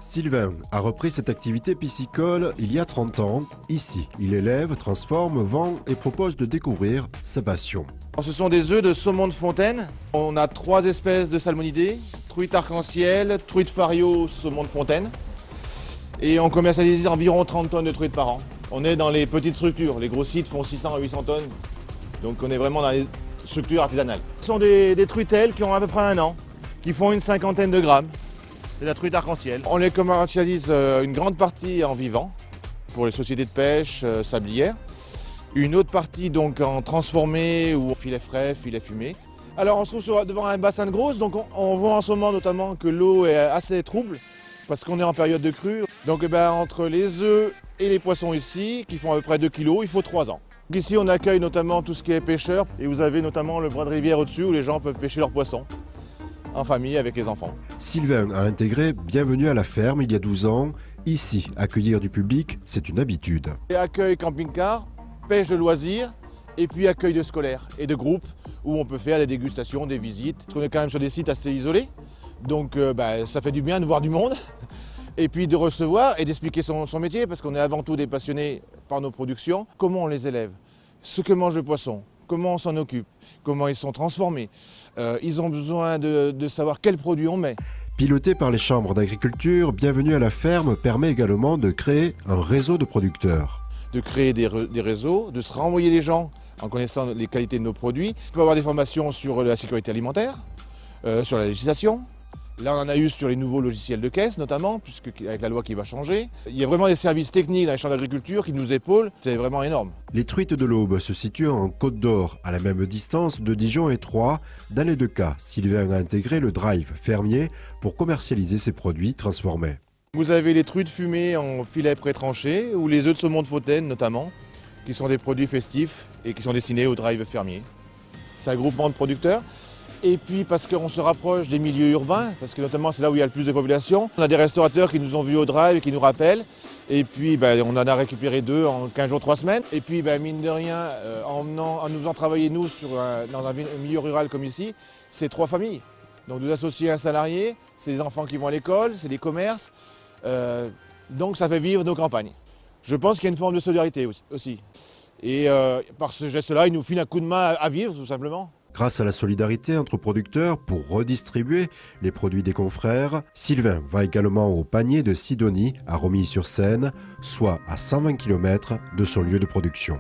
Sylvain a repris cette activité piscicole il y a 30 ans. Ici, il élève, transforme, vend et propose de découvrir sa passion. Alors, ce sont des œufs de saumon de fontaine. On a 3 espèces de salmonidés, truite arc-en-ciel, truite fario, saumon de fontaine. Et on commercialise environ 30 tonnes de truites par an. On est dans les petites structures, les gros sites font 600 à 800 tonnes. Donc on est vraiment dans les structures artisanales. Ce sont des truitelles qui ont à peu près 1 an, qui font une 50aine de grammes. C'est la truite arc-en-ciel. On les commercialise une grande partie en vivant, pour les sociétés de pêche sablières. Une autre partie donc en transformé ou filet frais, filet fumé. Alors on se trouve devant un bassin de grosses, donc on voit en ce moment notamment que l'eau est assez trouble, parce qu'on est en période de crue. Donc entre les œufs et les poissons ici, qui font à peu près 2 kg, il faut 3 ans. Donc ici on accueille notamment tout ce qui est pêcheurs, et vous avez notamment le bras de rivière au-dessus où les gens peuvent pêcher leurs poissons, en famille avec les enfants. Sylvain a intégré Bienvenue à la ferme il y a 12 ans. Ici, accueillir du public, c'est une habitude. Et accueil camping-car, pêche de loisirs, et puis accueil de scolaires et de groupes où on peut faire des dégustations, des visites. Parce qu'on est quand même sur des sites assez isolés, donc ça fait du bien de voir du monde. Et puis de recevoir et d'expliquer son métier, parce qu'on est avant tout des passionnés par nos productions. Comment on les élève, ce que mange le poisson, comment on s'en occupe, comment ils sont transformés. Ils ont besoin de savoir quels produits on met. Piloté par les chambres d'agriculture, Bienvenue à la ferme permet également de créer un réseau de producteurs. De créer des réseaux, de se renvoyer des gens en connaissant les qualités de nos produits. On peut avoir des formations sur la sécurité alimentaire, sur la législation. Là, on en a eu sur les nouveaux logiciels de caisse, notamment, avec la loi qui va changer. Il y a vraiment des services techniques dans les champs d'agriculture qui nous épaulent. C'est vraiment énorme. Les truites de l'Aube se situent en Côte d'Or, à la même distance de Dijon et Troyes. Dans les deux cas, Sylvain a intégré le drive fermier pour commercialiser ses produits transformés. Vous avez les truites fumées en filet pré-tranché, ou les œufs de saumon de fontaine, notamment, qui sont des produits festifs et qui sont destinés au drive fermier. C'est un groupement de producteurs. Et puis parce qu'on se rapproche des milieux urbains, parce que notamment c'est là où il y a le plus de population. On a des restaurateurs qui nous ont vus au drive et qui nous rappellent. Et puis on en a récupéré 2 en 15 jours, 3 semaines. Et puis mine de rien, en nous faisant travailler nous dans un milieu rural comme ici, c'est 3 familles. Donc nous associer un salarié, c'est des enfants qui vont à l'école, c'est des commerces. Donc ça fait vivre nos campagnes. Je pense qu'il y a une forme de solidarité aussi. Et par ce geste-là, il nous file un coup de main à vivre tout simplement. Grâce à la solidarité entre producteurs pour redistribuer les produits des confrères, Sylvain va également au panier de Sidonie à Romilly-sur-Seine, soit à 120 km de son lieu de production.